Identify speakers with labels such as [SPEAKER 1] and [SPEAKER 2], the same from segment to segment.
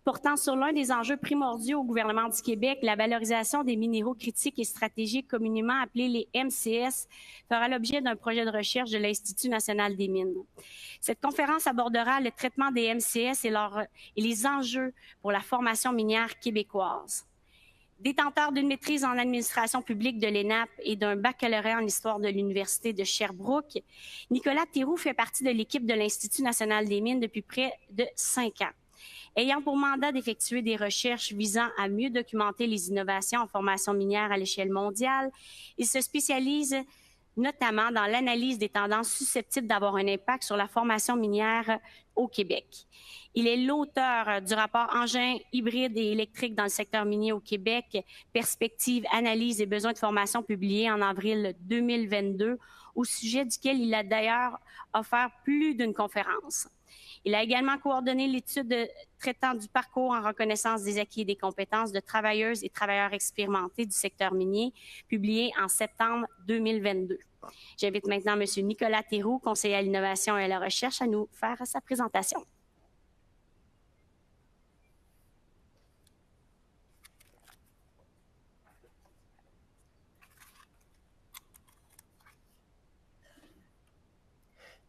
[SPEAKER 1] portant sur l'un des enjeux primordiaux au gouvernement du Québec, la valorisation des minéraux critiques et stratégiques, communément appelés les MCS, fera l'objet d'un projet de recherche de l'Institut national des mines. Cette conférence abordera le traitement des MCS et les enjeux pour la formation minière québécoise. Détenteur d'une maîtrise en administration publique de l'ENAP et d'un baccalauréat en histoire de l'Université de Sherbrooke, Nicolas Théroux fait partie de l'équipe de l'Institut national des mines depuis près de 5 ans. Ayant pour mandat d'effectuer des recherches visant à mieux documenter les innovations en formation minière à l'échelle mondiale, il se spécialise notamment dans l'analyse des tendances susceptibles d'avoir un impact sur la formation minière au Québec. Il est l'auteur du rapport Engins hybrides et électriques dans le secteur minier au Québec, perspectives, analyses et besoins de formation publié en avril 2022, au sujet duquel il a d'ailleurs offert plus d'une conférence. Il a également coordonné l'étude traitant du parcours en reconnaissance des acquis et des compétences de travailleuses et travailleurs expérimentés du secteur minier, publié en septembre 2022. J'invite maintenant M. Nicolas Théroux, conseiller à l'innovation et à la recherche, à nous faire sa présentation.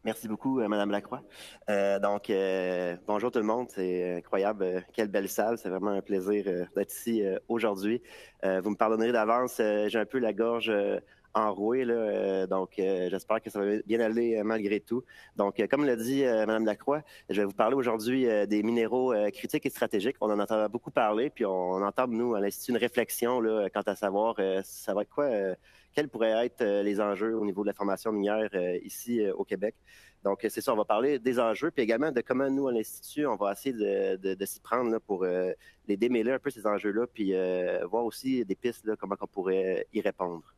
[SPEAKER 2] Merci beaucoup, Mme Lacroix. Bonjour tout le monde, c'est incroyable, quelle belle salle, c'est vraiment un plaisir d'être ici aujourd'hui. Vous me pardonnerez d'avance, j'ai un peu la gorge enrouée, j'espère que ça va bien aller malgré tout. Donc, comme l'a dit Mme Lacroix, je vais vous parler aujourd'hui des minéraux critiques et stratégiques. On en entend beaucoup parler, puis on entend, nous, à l'Institut, une réflexion là, quant à savoir ça va être quoi... quels pourraient être les enjeux au niveau de la formation minière ici au Québec. Donc, c'est ça, on va parler des enjeux, puis également de comment nous, à l'Institut, on va essayer de s'y prendre là, pour les démêler un peu ces enjeux-là, puis voir aussi des pistes, là, comment on pourrait y répondre.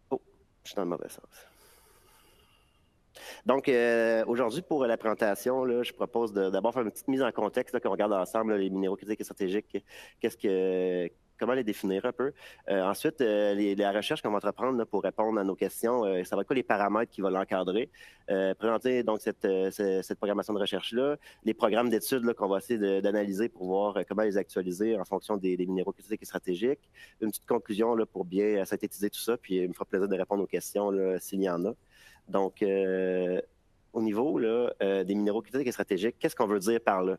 [SPEAKER 2] Oh, je suis dans le mauvais sens. Donc, aujourd'hui, pour la présentation, là, je propose d'abord faire une petite mise en contexte, qu'on regarde ensemble là, les minéraux critiques et stratégiques, comment les définir un peu. Ensuite, la recherche qu'on va entreprendre là, pour répondre à nos questions, ça va être quoi les paramètres qui vont l'encadrer. Présenter donc cette programmation de recherche-là, les programmes d'études qu'on va essayer d'analyser pour voir comment les actualiser en fonction des minéraux critiques et stratégiques. Une petite conclusion là, pour bien synthétiser tout ça, puis il me fera plaisir de répondre aux questions s'il y en a. Donc, au niveau là, des minéraux critiques et stratégiques, qu'est-ce qu'on veut dire par là?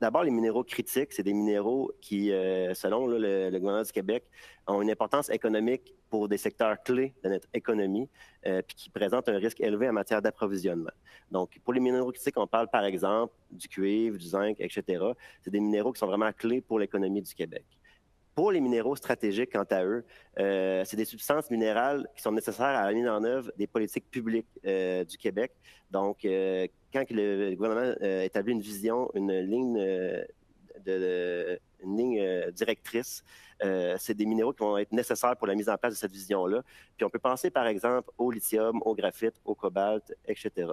[SPEAKER 2] D'abord, les minéraux critiques, c'est des minéraux qui, selon là, le gouvernement du Québec, ont une importance économique pour des secteurs clés de notre économie, puis qui présentent un risque élevé en matière d'approvisionnement. Donc, pour les minéraux critiques, on parle par exemple du cuivre, du zinc, etc. C'est des minéraux qui sont vraiment clés pour l'économie du Québec. Pour les minéraux stratégiques, quant à eux, c'est des substances minérales qui sont nécessaires à la mise en œuvre des politiques publiques du Québec. Donc, quand le gouvernement établit une vision, une ligne directrice, c'est des minéraux qui vont être nécessaires pour la mise en place de cette vision-là. Puis on peut penser, par exemple, au lithium, au graphite, au cobalt, etc.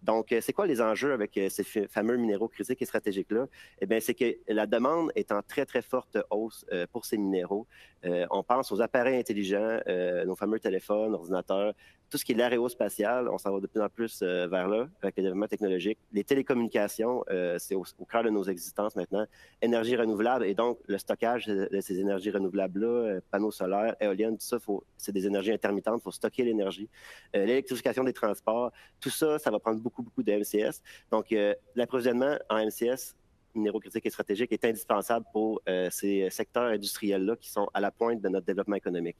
[SPEAKER 2] Donc, c'est quoi les enjeux avec ces fameux minéraux critiques et stratégiques-là? Eh bien, c'est que la demande est en très, très forte hausse pour ces minéraux. On pense aux appareils intelligents, nos fameux téléphones, ordinateurs, tout ce qui est l'aérospatial, on s'en va de plus en plus vers là, avec le développement technologique. Les télécommunications, c'est au cœur de nos existences maintenant. Énergie renouvelable et donc le stockage de ces énergies renouvelables-là, panneaux solaires, éoliennes, tout ça, c'est des énergies intermittentes, il faut stocker l'énergie. L'électrification des transports, tout ça, ça va prendre beaucoup de MCS. Donc, l'approvisionnement en MCS, minéraux critiques et stratégiques, est indispensable pour ces secteurs industriels-là qui sont à la pointe de notre développement économique.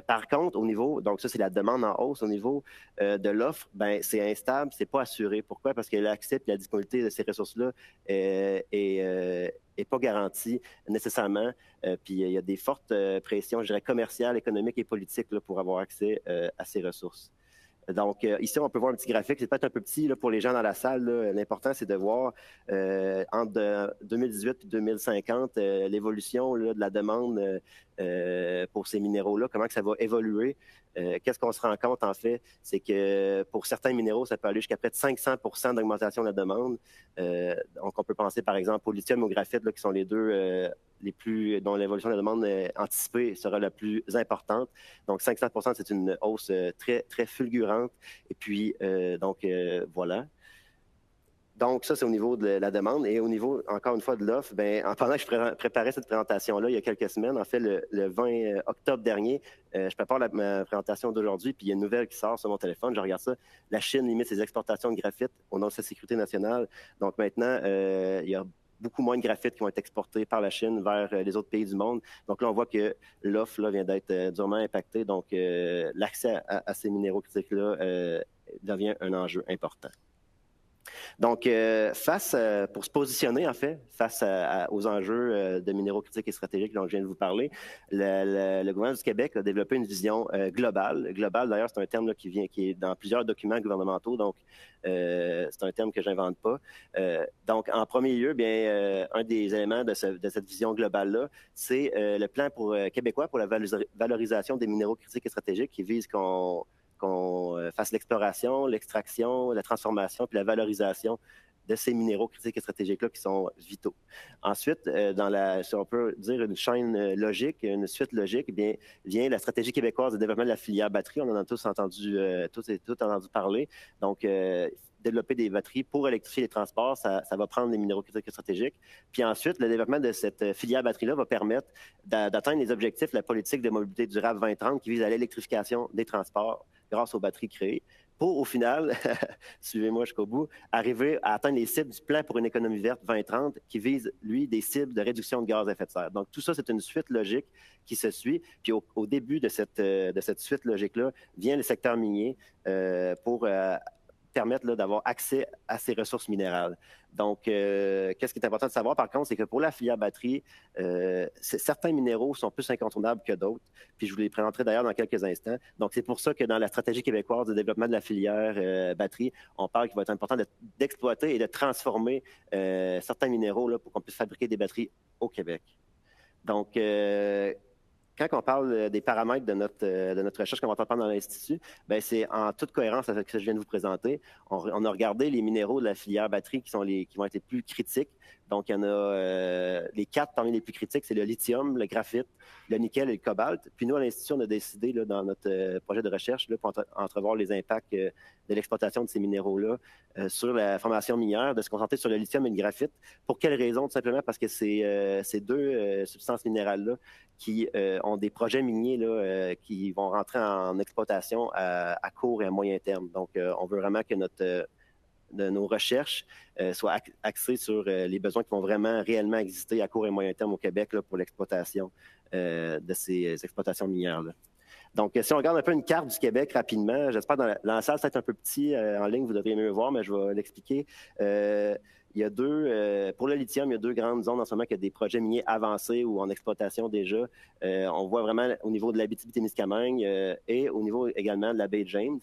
[SPEAKER 2] Par contre, au niveau, donc ça, c'est la demande en hausse. Au niveau de l'offre, ben c'est instable, c'est pas assuré. Pourquoi? Parce que l'accès et la disponibilité de ces ressources-là est pas garantie nécessairement. Puis il y a des fortes pressions, je dirais, commerciales, économiques et politiques là, pour avoir accès à ces ressources. Donc, ici, on peut voir un petit graphique. C'est peut-être un peu petit là, pour les gens dans la salle. L'important, c'est de voir entre 2018 et 2050 l'évolution de la demande pour ces minéraux-là, comment que ça va évoluer. Qu'est-ce qu'on se rend compte, en fait? C'est que pour certains minéraux, ça peut aller jusqu'à près de 500 % d'augmentation de la demande. Donc, on peut penser, par exemple, au lithium et au graphite, là, qui sont les deux dont l'évolution de la demande anticipée sera la plus importante. Donc, 500 %, c'est une hausse très, très fulgurante. Et puis, voilà. Donc, ça, c'est au niveau de la demande. Et au niveau, encore une fois, de l'offre, pendant que je préparais cette présentation-là, il y a quelques semaines, en fait, le 20 octobre dernier, je prépare ma présentation d'aujourd'hui, puis il y a une nouvelle qui sort sur mon téléphone. Je regarde ça. La Chine limite ses exportations de graphite au nom de sa sécurité nationale. Donc, maintenant, il y a beaucoup moins de graphite qui vont être exportés par la Chine vers les autres pays du monde. Donc là, on voit que l'offre là, vient d'être durement impactée. Donc, l'accès à ces minéraux critiques-là devient un enjeu important. Donc, pour se positionner, en fait, face aux enjeux de minéraux critiques et stratégiques dont je viens de vous parler, le gouvernement du Québec a développé une vision globale. Globale, d'ailleurs, c'est un terme là, qui est dans plusieurs documents gouvernementaux, donc c'est un terme que je n'invente pas. Donc, en premier lieu, un des éléments de cette vision globale-là, c'est le plan québécois pour la valorisation des minéraux critiques et stratégiques qui vise qu'on fasse l'exploration, l'extraction, la transformation puis la valorisation de ces minéraux critiques et stratégiques-là qui sont vitaux. Ensuite, si on peut dire une chaîne logique, une suite logique, vient la stratégie québécoise de développement de la filière batterie. On en a tous entendu parler. Donc, développer des batteries pour électrifier les transports, ça va prendre les minéraux critiques et stratégiques. Puis ensuite, le développement de cette filière batterie-là va permettre d'atteindre les objectifs de la politique de mobilité durable 2030 qui vise à l'électrification des transports grâce aux batteries créées, pour au final, suivez-moi jusqu'au bout, arriver à atteindre les cibles du plan pour une économie verte 2030 qui vise, lui, des cibles de réduction de gaz à effet de serre. Donc, tout ça, c'est une suite logique qui se suit. Puis au début de cette suite logique-là, vient le secteur minier pour permettre d'avoir accès à ces ressources minérales. Donc, qu'est-ce qui est important de savoir, par contre, c'est que pour la filière batterie, certains minéraux sont plus incontournables que d'autres. Puis je vous les présenterai d'ailleurs dans quelques instants. Donc, c'est pour ça que dans la stratégie québécoise de développement de la filière batterie, on parle qu'il va être important d'exploiter et de transformer certains minéraux là, pour qu'on puisse fabriquer des batteries au Québec. Donc, quand on parle des paramètres de notre recherche qu'on va entreprendre dans l'Institut, c'est en toute cohérence avec ce que je viens de vous présenter. On a regardé les minéraux de la filière batterie qui vont être les plus critiques. Donc, il y en a les 4 parmi les plus critiques, c'est le lithium, le graphite, le nickel et le cobalt. Puis nous, à l'Institut, on a décidé là, dans notre projet de recherche là, pour entrevoir les impacts de l'exploitation de ces minéraux-là sur la formation minière, de se concentrer sur le lithium et le graphite. Pour quelles raisons? Tout simplement parce que ces deux substances minérales-là qui ont des projets miniers là, qui vont rentrer en exploitation à court et à moyen terme. Donc, on veut vraiment que nos recherches soient axées sur les besoins qui vont vraiment réellement exister à court et moyen terme au Québec là, pour l'exploitation de ces exploitations minières-là. Donc, si on regarde un peu une carte du Québec rapidement, j'espère dans la salle, c'est un peu petit en ligne, vous devriez mieux voir, mais je vais l'expliquer. Il y a pour le lithium, il y a 2 grandes zones en ce moment qui ont des projets miniers avancés ou en exploitation déjà. On voit vraiment au niveau de l'Abitibi-Témiscamingue et au niveau également de la baie James.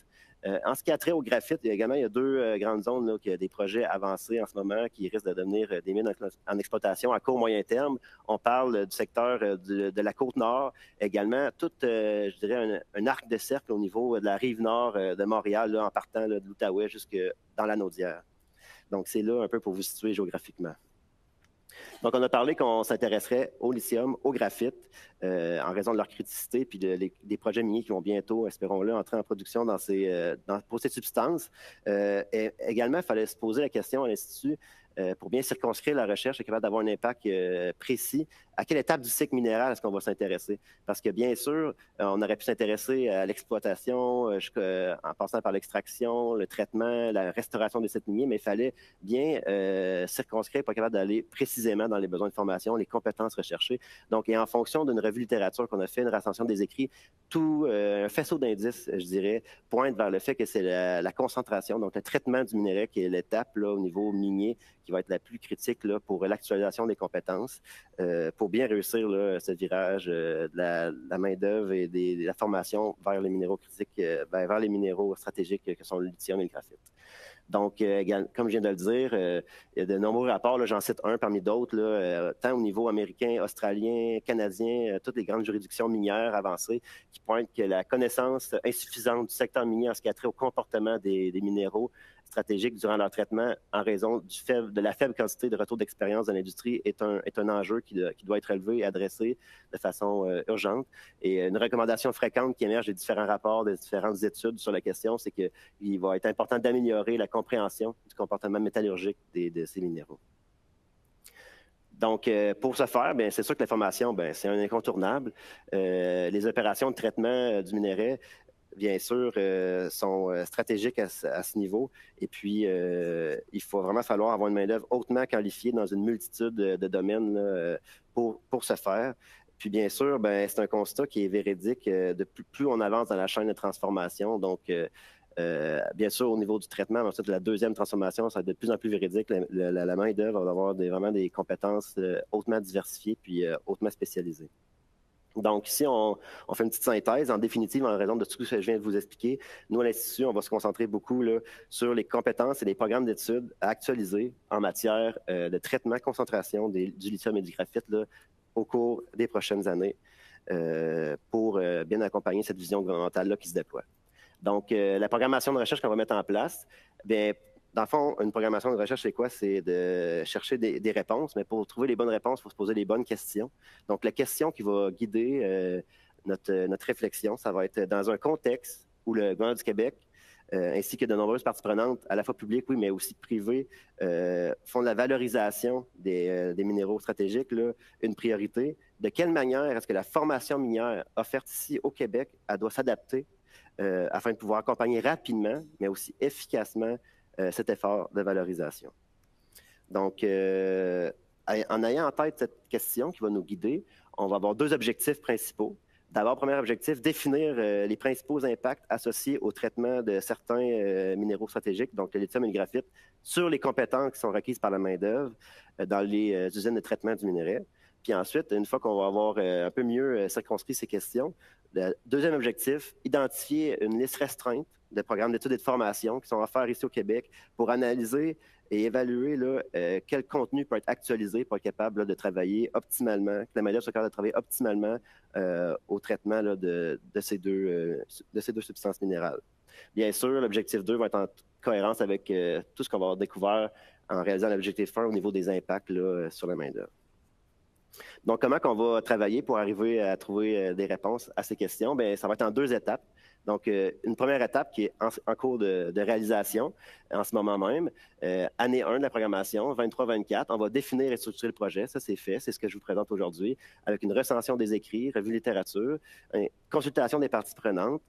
[SPEAKER 2] En ce qui a trait au graphite, il y a 2 grandes zones là, qui ont des projets avancés en ce moment qui risquent de devenir des mines en exploitation à court-moyen terme. On parle du secteur de la Côte-Nord, également tout, je dirais, un arc de cercle au niveau de la rive nord de Montréal, là, en partant là, de l'Outaouais jusque dans la Naudière. Donc, c'est là un peu pour vous situer géographiquement. Donc, on a parlé qu'on s'intéresserait au lithium, au graphite, en raison de leur criticité, puis des projets miniers qui vont bientôt, espérons-le, entrer en production pour ces substances. Et également, il fallait se poser la question à l'Institut, pour bien circonscrire la recherche et capable d'avoir un impact précis, à quelle étape du cycle minéral est-ce qu'on va s'intéresser? Parce que bien sûr, on aurait pu s'intéresser à l'exploitation, en passant par l'extraction, le traitement, la restauration des sites miniers, mais il fallait bien circonscrire pour être capable d'aller précisément dans les besoins de formation, les compétences recherchées. Donc, et en fonction d'une revue littérature qu'on a fait, une recension des écrits, tout un faisceau d'indices, je dirais, pointe vers le fait que c'est la concentration, donc le traitement du minerai qui est l'étape là, au niveau minier qui va être la plus critique là, pour l'actualisation des compétences, pour bien réussir là, ce virage de la main-d'œuvre et de la formation vers les minéraux critiques, vers les minéraux stratégiques que sont le lithium et le graphite. Donc, comme je viens de le dire, il y a de nombreux rapports, là, j'en cite un parmi d'autres, tant au niveau américain, australien, canadien, toutes les grandes juridictions minières avancées qui pointent que la connaissance insuffisante du secteur minier en ce qui a trait au comportement des minéraux, stratégiques durant leur traitement en raison de la faible quantité de retour d'expérience de l'industrie est un enjeu qui doit être relevé et adressé de façon urgente. Et une recommandation fréquente qui émerge des différents rapports, des différentes études sur la question, c'est qu'il va être important d'améliorer la compréhension du comportement métallurgique de ces minéraux. Donc, pour ce faire, c'est sûr que l'information, c'est un incontournable. Les opérations de traitement du minerai, bien sûr, sont stratégiques à ce niveau. Et puis, il faut vraiment falloir avoir une main-d'œuvre hautement qualifiée dans une multitude de domaines là, pour ce faire. Puis, bien sûr, c'est un constat qui est véridique. De plus on avance dans la chaîne de transformation, donc, bien sûr, au niveau du traitement, ensuite, la deuxième transformation, ça va être de plus en plus véridique. La main-d'œuvre va avoir vraiment des compétences hautement diversifiées puis hautement spécialisées. Donc, ici, on fait une petite synthèse. En définitive, en raison de tout ce que je viens de vous expliquer, nous, à l'Institut, on va se concentrer beaucoup là, sur les compétences et les programmes d'études à actualiser en matière de traitement, concentration du lithium et du graphite là, au cours des prochaines années pour bien accompagner cette vision gouvernementale-là qui se déploie. Donc, la programmation de recherche qu'on va mettre en place, dans le fond, une programmation de recherche, c'est quoi? C'est de chercher des réponses, mais pour trouver les bonnes réponses, il faut se poser les bonnes questions. Donc, la question qui va guider notre réflexion, ça va être dans un contexte où le gouvernement du Québec, ainsi que de nombreuses parties prenantes, à la fois publiques, oui, mais aussi privées, font de la valorisation des minéraux stratégiques là, une priorité. De quelle manière est-ce que la formation minière offerte ici au Québec, elle doit s'adapter afin de pouvoir accompagner rapidement, mais aussi efficacement, cet effort de valorisation. Donc, en ayant en tête cette question qui va nous guider, on va avoir deux objectifs principaux. D'abord, premier objectif, définir les principaux impacts associés au traitement de certains minéraux stratégiques, donc le lithium et le graphite, sur les compétences qui sont requises par la main-d'œuvre dans les usines de traitement du minerai. Puis ensuite, une fois qu'on va avoir un peu mieux circonscrit ces questions, le deuxième objectif, identifier une liste restreinte de programmes d'études et de formation qui sont offerts ici au Québec pour analyser et évaluer là, quel contenu peut être actualisé pour être capable là, de travailler optimalement, que la main-d'œuvre soit capable de travailler optimalement au traitement là, de ces deux substances minérales. Bien sûr, l'objectif 2 va être en cohérence avec tout ce qu'on va avoir découvert en réalisant l'objectif 1 au niveau des impacts là, sur la main-d'œuvre. Donc, comment on va travailler pour arriver à trouver des réponses à ces questions? Bien, ça va être en deux étapes. Donc, une première étape qui est en cours de réalisation en ce moment même. Année 1 de la programmation, 23-24, on va définir et structurer le projet. Ça, c'est fait. C'est ce que je vous présente aujourd'hui avec une recension des écrits, revue littérature, consultation des parties prenantes.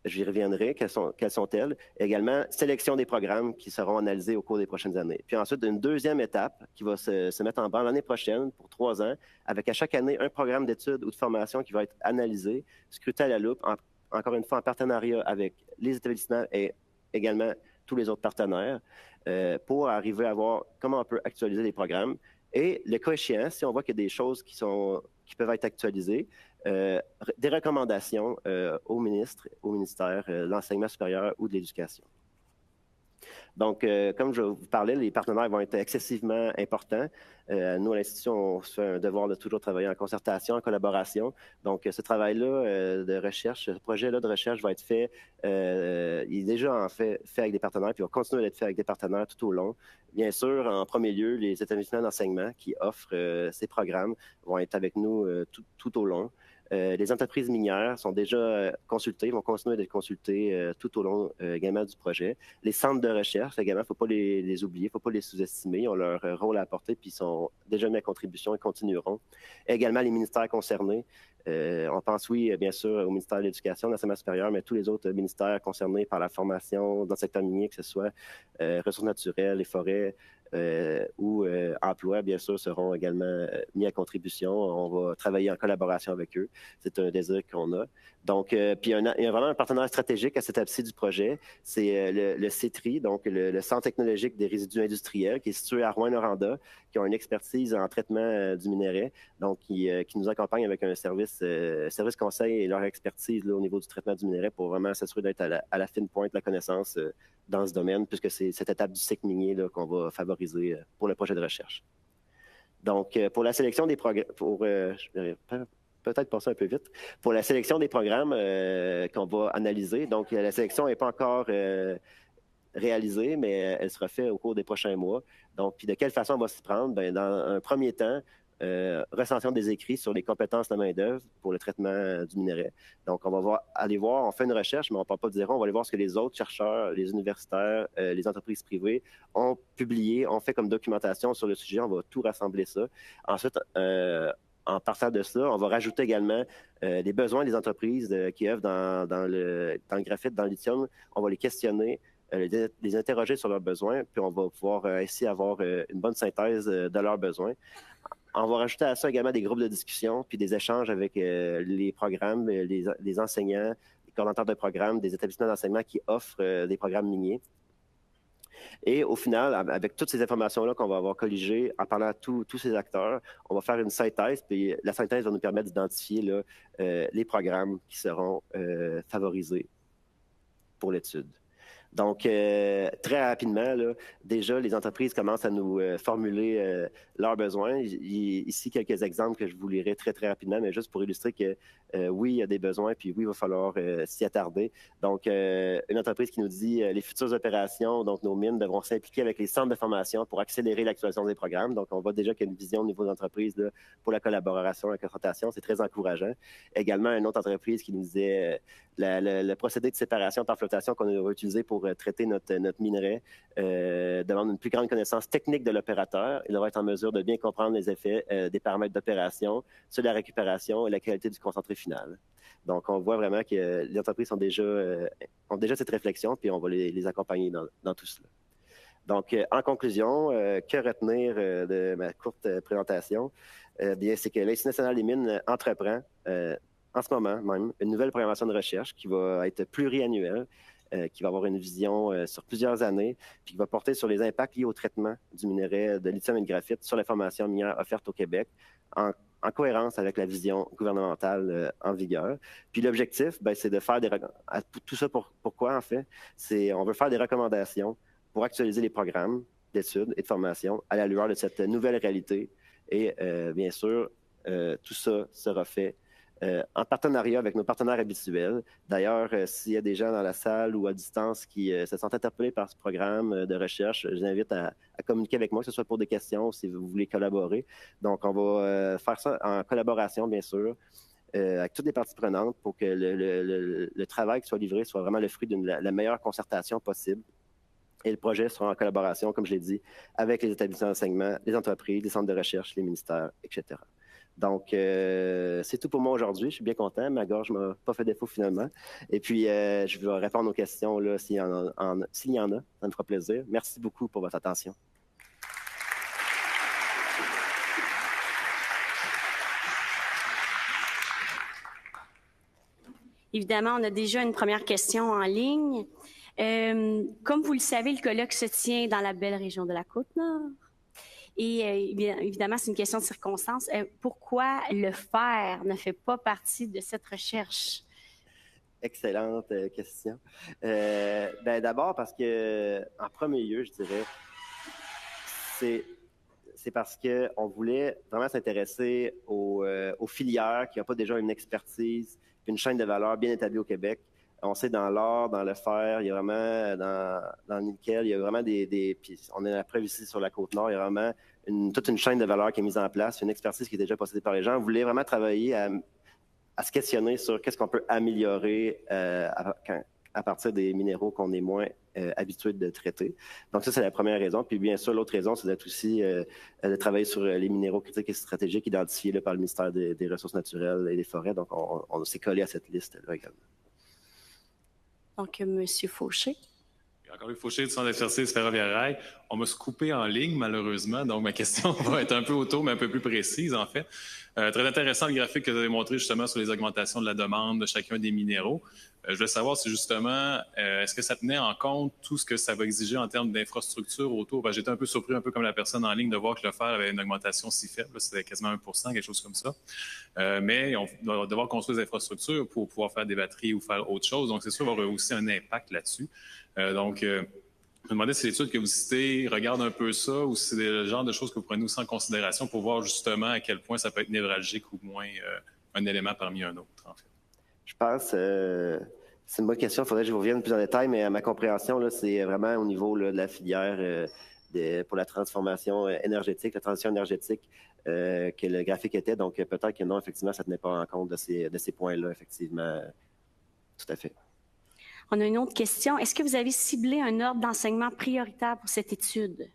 [SPEAKER 2] J'y reviendrai. Quelles sont-elles? Également, sélection des programmes qui seront analysés au cours des prochaines années. Puis ensuite, une deuxième étape qui va se mettre en branle l'année prochaine pour 3 ans, avec à chaque année un programme d'études ou de formation qui va être analysé, scruté à la loupe, encore une fois en partenariat avec les établissements et également tous les autres partenaires, pour arriver à voir comment on peut actualiser les programmes. Et le cas échéant, si on voit qu'il y a des choses qui peuvent être actualisées, des recommandations au ministre, au ministère de l'Enseignement supérieur ou de l'Éducation. Donc, comme je vous parlais, les partenaires vont être excessivement importants. Nous, à l'Institut, on se fait un devoir de toujours travailler en concertation, en collaboration. Donc, ce travail-là de recherche, ce projet-là de recherche va être fait, il est déjà en fait avec des partenaires, puis il va continuer d'être fait avec des partenaires tout au long. Bien sûr, en premier lieu, les établissements d'enseignement qui offrent ces programmes vont être avec nous tout au long. Les entreprises minières sont déjà consultées, vont continuer d'être consultées tout au long également du projet. Les centres de recherche également, il ne faut pas les oublier, il ne faut pas les sous-estimer. Ils ont leur rôle à apporter puis ils sont déjà mis à contribution et continueront. Également les ministères concernés. On pense, oui, bien sûr, au ministère de l'Éducation, de l'Enseignement supérieur, mais tous les autres ministères concernés par la formation dans le secteur minier, que ce soit ressources naturelles, les forêts, ou emploi, bien sûr, seront également mis à contribution. On va travailler en collaboration avec eux. C'est un désir qu'on a. Donc, puis il y a vraiment un partenaire stratégique à cette étape-ci du projet. C'est le CETRI, donc le Centre technologique des résidus industriels, qui est situé à Rouyn-Noranda, qui ont une expertise en traitement du minerai, donc qui nous accompagne avec un service conseil et leur expertise là, au niveau du traitement du minerai pour vraiment s'assurer d'être à la fine pointe de la connaissance dans ce domaine, puisque c'est cette étape du cycle minier là, qu'on va favoriser pour le projet de recherche. Donc, pour la sélection des programmes, je vais peut-être passer un peu vite, pour la sélection des programmes qu'on va analyser, donc la sélection n'est pas encore réalisée, mais elle sera faite au cours des prochains mois. Donc, puis de quelle façon on va s'y prendre? Bien, dans un premier temps, recension des écrits sur les compétences de la main-d'œuvre pour le traitement du minerai. Donc, on va aller voir, on fait une recherche, mais on ne part pas de zéro, on va aller voir ce que les autres chercheurs, les universitaires, les entreprises privées ont publié, ont fait comme documentation sur le sujet. On va tout rassembler ça. Ensuite, en partant de cela, on va rajouter également les besoins des entreprises qui œuvrent dans le graphite, dans le lithium. On va les questionner, les interroger sur leurs besoins, puis on va pouvoir ainsi avoir une bonne synthèse de leurs besoins. On va rajouter à ça également des groupes de discussion, puis des échanges avec les programmes, les enseignants, les coordonnateurs de programmes, des établissements d'enseignement qui offrent des programmes miniers. Et au final, avec toutes ces informations-là qu'on va avoir colligées, en parlant à tous ces acteurs, on va faire une synthèse, puis la synthèse va nous permettre d'identifier les programmes qui seront favorisés pour l'étude. Donc, très rapidement, là, déjà, les entreprises commencent à nous formuler leurs besoins. Ici, quelques exemples que je vous lirai très, très rapidement, mais juste pour illustrer que oui, il y a des besoins, puis oui, il va falloir s'y attarder. Donc, une entreprise qui nous dit les futures opérations, donc nos mines, devront s'impliquer avec les centres de formation pour accélérer l'actualisation des programmes. Donc, on voit déjà qu'il y a une vision au niveau d'entreprise pour la collaboration, la concertation. C'est très encourageant. Également, une autre entreprise qui nous disait le procédé de séparation par flottation qu'on va utiliser pour traiter notre minerai demande une plus grande connaissance technique de l'opérateur. Il devra être en mesure de bien comprendre les effets des paramètres d'opération sur la récupération et la qualité du concentré final. Donc, on voit vraiment que les entreprises ont déjà cette réflexion, puis on va les accompagner dans tout cela. Donc, en conclusion, que retenir de ma courte présentation? Bien, c'est que l'Institut national des mines entreprend en ce moment même une nouvelle programmation de recherche qui va être pluriannuelle, qui va avoir une vision sur plusieurs années, puis qui va porter sur les impacts liés au traitement du minerai de lithium et de graphite sur la formation minière offerte au Québec, en cohérence avec la vision gouvernementale en vigueur. Puis l'objectif, c'est de faire tout ça pourquoi, en fait? On veut faire des recommandations pour actualiser les programmes d'études et de formation à la lueur de cette nouvelle réalité. Et bien sûr, tout ça sera fait en partenariat avec nos partenaires habituels. D'ailleurs, s'il y a des gens dans la salle ou à distance qui se sentent interpellés par ce programme de recherche, je les invite à communiquer avec moi, que ce soit pour des questions ou si vous voulez collaborer. Donc, on va faire ça en collaboration, bien sûr, avec toutes les parties prenantes pour que le travail qui soit livré soit vraiment le fruit de la meilleure concertation possible. Et le projet sera en collaboration, comme je l'ai dit, avec les établissements d'enseignement, les entreprises, les centres de recherche, les ministères, etc. Donc, c'est tout pour moi aujourd'hui. Je suis bien content. Ma gorge ne m'a pas fait défaut finalement. Et puis, je vais répondre aux questions là, s'il y en a. Ça me fera plaisir. Merci beaucoup pour votre attention.
[SPEAKER 1] Évidemment, on a déjà une première question en ligne. Comme vous le savez, le colloque se tient dans la belle région de la Côte-Nord. Et évidemment, c'est une question de circonstance. Pourquoi le fer ne fait pas partie de cette recherche?
[SPEAKER 2] Excellente question. D'abord parce que, en premier lieu, je dirais, c'est parce qu'on voulait vraiment s'intéresser aux filières qui n'ont pas déjà une expertise, une chaîne de valeur bien établie au Québec. On sait dans l'or, dans le fer, il y a vraiment, dans le nickel, il y a vraiment puis on a la preuve ici sur la Côte-Nord, il y a vraiment toute une chaîne de valeur qui est mise en place, une expertise qui est déjà possédée par les gens. On voulait vraiment travailler à se questionner sur qu'est-ce qu'on peut améliorer à partir des minéraux qu'on est moins habitué de traiter. Donc ça, c'est la première raison. Puis bien sûr, l'autre raison, c'est d'être aussi de travailler sur les minéraux critiques et stratégiques identifiés là, par le ministère des Ressources naturelles et des Forêts. Donc on s'est collé à cette liste-là également.
[SPEAKER 1] Donc, M. Fauché.
[SPEAKER 3] Encore eu Fauché du Centre d'exercice Ferroviaire Rail. On m'a coupé en ligne, malheureusement. Donc, ma question va être un peu autour, mais un peu plus précise, en fait. Très intéressant le graphique que vous avez montré justement sur les augmentations de la demande de chacun des minéraux. Je voulais savoir si justement, est-ce que ça tenait en compte tout ce que ça va exiger en termes d'infrastructure autour? J'étais un peu surpris, un peu comme la personne en ligne, de voir que le fer avait une augmentation si faible. C'était quasiment 1%, quelque chose comme ça. Mais on va devoir construire des infrastructures pour pouvoir faire des batteries ou faire autre chose. Donc, c'est sûr, il va y avoir aussi un impact là-dessus. Donc, je me demandais si l'étude que vous citez regarde un peu ça ou si c'est le genre de choses que vous prenez aussi en considération pour voir justement à quel point ça peut être névralgique ou moins un élément parmi un autre, en fait.
[SPEAKER 2] Je pense C'est une bonne question. Il faudrait que je vous revienne plus en détail, mais à ma compréhension, là, c'est vraiment au niveau là, de la filière pour la transformation énergétique, la transition énergétique que le graphique était. Donc, peut-être que non, effectivement, ça ne tenait pas en compte de ces points-là, effectivement. Tout à fait.
[SPEAKER 1] On a une autre question. Est-ce que vous avez ciblé un ordre d'enseignement prioritaire pour cette étude?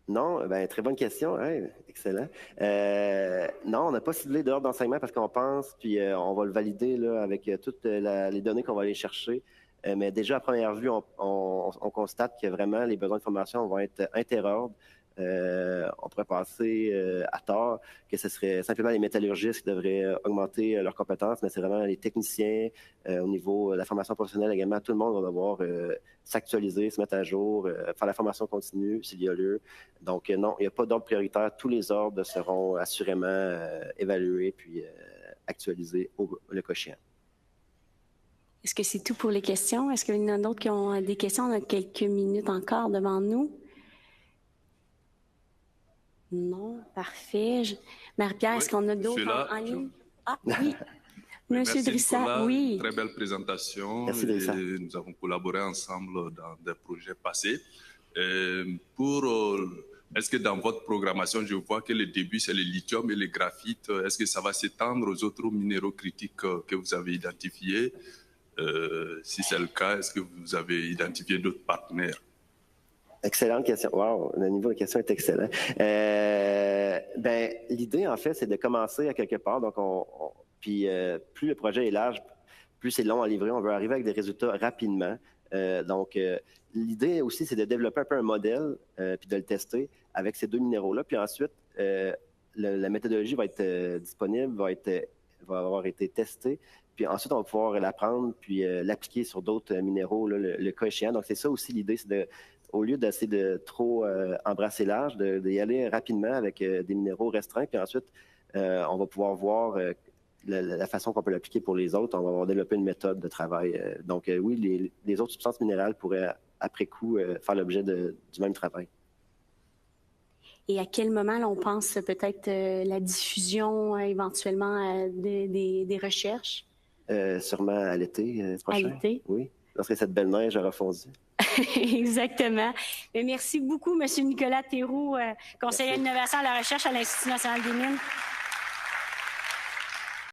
[SPEAKER 2] Non, ben, très bonne question. Hein? Excellent. Non, on n'a pas ciblé d'ordre d'enseignement parce qu'on pense, puis on va le valider là, avec toutes les données qu'on va aller chercher. Mais déjà, à première vue, on constate que vraiment les besoins de formation vont être interordres. On pourrait penser à tort que ce serait simplement les métallurgistes qui devraient augmenter leurs compétences, mais c'est vraiment les techniciens au niveau de la formation professionnelle également. Tout le monde va devoir s'actualiser, se mettre à jour, faire la formation continue s'il y a lieu. Donc non, il n'y a pas d'ordre prioritaire. Tous les ordres seront assurément évalués puis actualisés le cas échéant.
[SPEAKER 1] Est-ce que c'est tout pour les questions? Est-ce qu'il y en a d'autres qui ont des questions? On a quelques minutes encore devant nous. Non, parfait. Marie-Pierre, est-ce qu'on a d'autres en ligne? Ah oui, Monsieur Drissa,
[SPEAKER 4] Nicolas,
[SPEAKER 1] oui.
[SPEAKER 4] Très belle présentation.
[SPEAKER 2] Merci, Drissa.
[SPEAKER 4] Nous avons collaboré ensemble dans des projets passés. Est-ce que dans votre programmation, je vois que le début, c'est le lithium et le graphite. Est-ce que ça va s'étendre aux autres minéraux critiques que vous avez identifiés? Si c'est le cas, est-ce que vous avez identifié d'autres partenaires?
[SPEAKER 2] Excellente question. Wow, le niveau de question est excellent. Ben, l'idée, en fait, c'est de commencer à quelque part. Donc, puis plus le projet est large, plus c'est long à livrer. On veut arriver avec des résultats rapidement. Donc, l'idée aussi, c'est de développer un peu un modèle puis de le tester avec ces deux minéraux-là. Puis ensuite, la méthodologie va être disponible, va avoir été testée. Puis ensuite, on va pouvoir l'apprendre puis l'appliquer sur d'autres minéraux, là, le cas échéant. Donc, c'est ça aussi l'idée, c'est au lieu d'essayer de trop embrasser large, d'y aller rapidement avec des minéraux restreints. Puis ensuite, on va pouvoir voir la façon qu'on peut l'appliquer pour les autres. On va avoir développé une méthode de travail. Donc, oui, les autres substances minérales pourraient, après coup, faire l'objet du même travail.
[SPEAKER 1] Et à quel moment, là, on pense peut-être la diffusion éventuellement des recherches?
[SPEAKER 2] Sûrement à l'été prochain.
[SPEAKER 1] À l'été?
[SPEAKER 2] Oui, lorsque cette belle neige aura fondu.
[SPEAKER 1] Exactement. Mais merci beaucoup, M. Nicolas Théroux, conseiller d'innovation à la recherche à l'Institut national des mines.